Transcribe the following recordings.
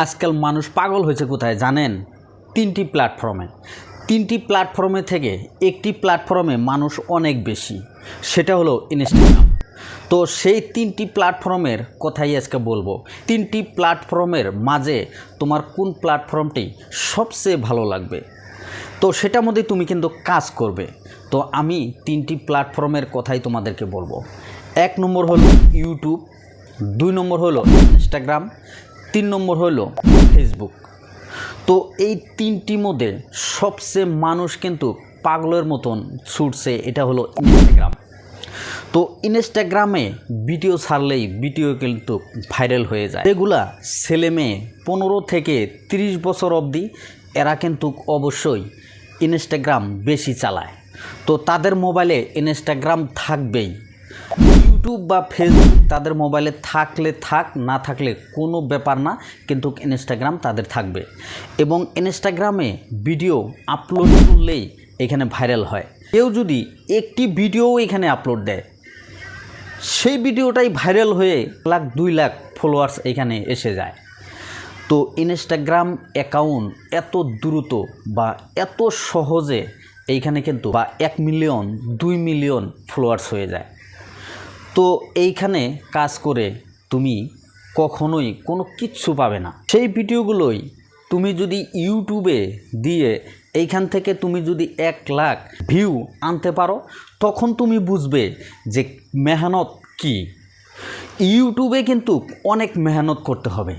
আজকাল মানুষ পাগল হয়েছে কোথায় জানেন? তিনটি প্ল্যাটফর্মে থেকে একটি প্ল্যাটফর্মে মানুষ অনেক বেশি, সেটা হলো ইনস্টাগ্রাম। তো সেই তিনটি প্ল্যাটফর্মের কথাই আজকে বলবো। তিনটি প্ল্যাটফর্মের মাঝে তোমার কোন প্ল্যাটফর্মটি সবচেয়ে ভালো লাগবে, তো সেটার মধ্যে তুমি কিন্তু কাজ করবে। তো আমি তিনটি প্ল্যাটফর্মের কথাই তোমাদেরকে বলবো। 1 নম্বর হলো ইউটিউব, 2 নম্বর হলো ইনস্টাগ্রাম, 3 নম্বর হলো ফেসবুক। তো এই তিনটির মধ্যে সবচেয়ে মানুষ কিন্তু পাগলের মতন ছুটছে, এটা হলো ইনস্টাগ্রাম। তো ইনস্টাগ্রামে ভিডিও ছাড়লেই ভিডিও কিন্তু ভাইরাল হয়ে যায়। এগুলা ছেলে মেয়ে 15 থেকে 30 বছর অবধি এরা কিন্তু অবশ্যই ইনস্টাগ্রাম বেশি চালায়। তো তাদের মোবাইলে ইনস্টাগ্রাম থাকবেই। ইউটিউব বা ফেসবুক তাদের মোবাইলে থাকলে থাক, না থাকলে কোনো ব্যাপার না, কিন্তু ইনস্টাগ্রাম তাদের থাকবে। এবং ইনস্টাগ্রামে ভিডিও আপলোড করলেই এখানে ভাইরাল হয়। কেউ যদি একটি ভিডিও এখানে আপলোড দেয়, সেই ভিডিওটাই ভাইরাল হয়ে 1 লাখ 2 লাখ ফলোয়ার্স এখানে এসে যায়। তো ইনস্টাগ্রাম অ্যাকাউন্ট এত দ্রুত বা এত সহজে এইখানে কিন্তু 1 মিলিয়ন 2 মিলিয়ন ফলোয়ার্স হয়ে যায়। তো এইখানে কাজ করে তুমি কখনোই কোনো কিচ্ছু পাবে না। সেই ভিডিওগুলোই তুমি যদি ইউটিউবে দিয়ে এইখান থেকে তুমি যদি 1 লাখ ভিউ আনতে পারো, তখন তুমি বুঝবে যে মেহনত কি। ইউটিউবে কিন্তু অনেক মেহনত করতে হবে।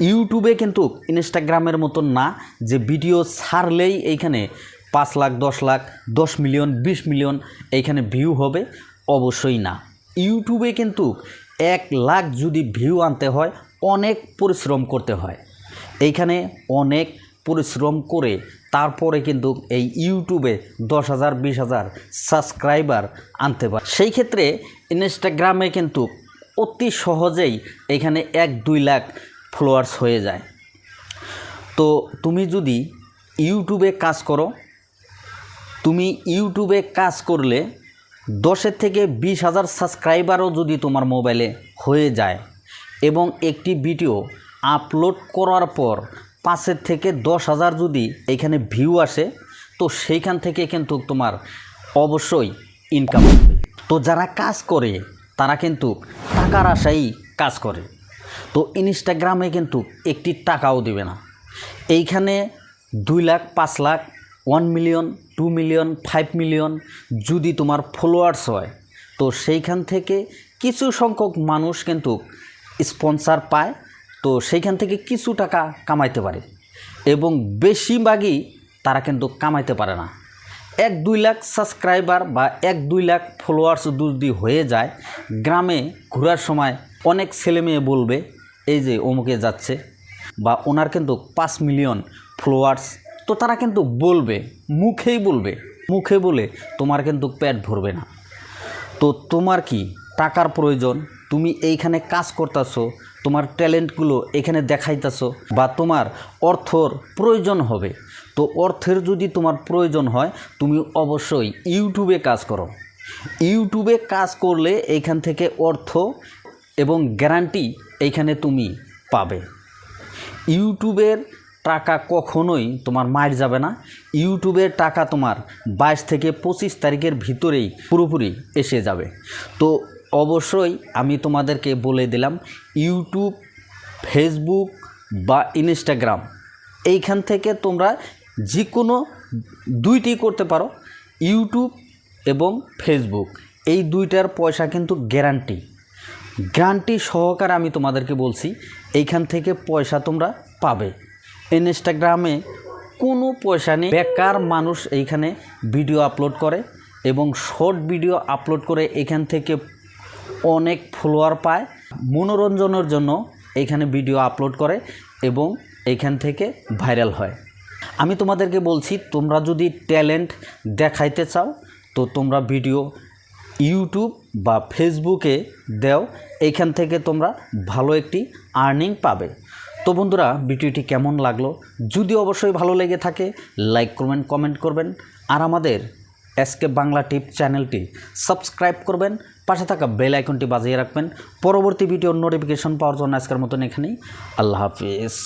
ইউটিউবে কিন্তু ইনস্টাগ্রামের মতন না যে ভিডিও ছাড়লেই এইখানে 5 লাখ 10 লাখ 10 মিলিয়ন 20 মিলিয়ন এইখানে ভিউ হবে, অবশ্যই না। ইউটিউবে কিন্তু 1 লাখ যদি ভিউ আনতে হয় অনেক পরিশ্রম করতে হয়। এইখানে অনেক পরিশ্রম করে তারপরে কিন্তু এই ইউটিউবে 10,000 20,000 সাবস্ক্রাইবার আনতে পারে। সেই ক্ষেত্রে ইনস্টাগ্রামে কিন্তু অতি সহজেই এখানে 1-2 লাখ ফলোয়ার্স হয়ে যায়। তো তুমি যদি ইউটিউবে কাজ করো, তুমি ইউটিউবে কাজ করলে 10 থেকে 20,000 সাবস্ক্রাইবারও যদি তোমার মোবাইলে হয়ে যায় এবং একটি ভিডিও আপলোড করার পর 5 থেকে 10,000 যদি এখানে ভিউ আসে, তো সেইখান থেকে কিন্তু তোমার অবশ্যই ইনকাম হবে। তো যারা কাজ করে তারা কিন্তু টাকার আশায় কাজ করে। তো ইনস্টাগ্রামে কিন্তু একটি টাকাও দেবে না। এইখানে 2 lakh 5 lakh 1 million 2 million 5 million যদি তোমার ফলোয়ার্স হয়, তো সেইখান থেকে কিছু সংখ্যক মানুষ কিন্তু স্পন্সর পায়। তো সেইখান থেকে কিছু টাকা কামাইতে পারে এবং বেশিরভাগই তারা কিন্তু কামাইতে পারে না। 1-2 লাখ সাবস্ক্রাইবার বা 1-2 লাখ ফলোয়ার্স যদি হয়ে যায়, গ্রামে ঘোরার সময় অনেক ছেলে মেয়ে বলবে এই যে অমুকে যাচ্ছে, বা ওনার কিন্তু 5 মিলিয়ন ফলোয়ার্স। তো তারা কিন্তু বলবে, মুখে বলে তোমার কিন্তু পেট ভরবে না। তো তোমার কি টাকার প্রয়োজন, তুমি এইখানে কাজ করতেছো, তোমার ট্যালেন্টগুলো এখানে দেখাইতেছো, বা তোমার অর্থর প্রয়োজন হবে। তো অর্থের যদি তোমার প্রয়োজন হয়, তুমি অবশ্যই ইউটিউবে কাজ করো। ইউটিউবে কাজ করলে এইখান থেকে অর্থ এবং গ্যারান্টি এইখানে তুমি পাবে। ইউটিউবের টাকা কখনোই তোমার মার যাবে না। ইউটিউবের টাকা তোমার 22 থেকে 25 তারিখের ভিতরেই পুরোপুরি এসে যাবে। তো অবশ্যই আমি তোমাদেরকে বলে দিলাম, ইউটিউব, ফেসবুক বা ইনস্টাগ্রাম, এইখান থেকে তোমরা যে কোনো 2টি করতে পারো। ইউটিউব এবং ফেসবুক, এই 2টার পয়সা কিন্তু গ্যারান্টি সহকারে আমি তোমাদেরকে বলছি, এইখান থেকে পয়সা তোমরা পাবে। ইনস্টাগ্রামে কোনো পয়সা নেই, বেকার মানুষ এইখানে ভিডিও আপলোড করে এবং শর্ট ভিডিও আপলোড করে এখান থেকে অনেক ফলোয়ার পায়। মনোরঞ্জনের জন্য এইখানে ভিডিও আপলোড করে এবং এইখান থেকে ভাইরাল হয়। আমি তোমাদেরকে বলছি, তোমরা যদি ট্যালেন্ট দেখাইতে চাও, তো তোমরা ভিডিও ইউটিউব বা ফেসবুকে দাও, এইখান থেকে তোমরা ভালো একটি আর্নিং পাবে। তো বন্ধুরা, ভিডিওটি কেমন লাগলো? যদি অবশ্যই ভালো লেগে থাকে লাইক করবেন, কমেন্ট করবেন, আর আমাদের এসকে বাংলা টিপ চ্যানেলটি সাবস্ক্রাইব করবেন, পাশে থাকা বেল আইকনটি বাজিয়ে রাখবেন পরবর্তী ভিডিওর নোটিফিকেশন পাওয়ার জন্য। আজকের মতন এখানেই, আল্লাহ হাফিজ।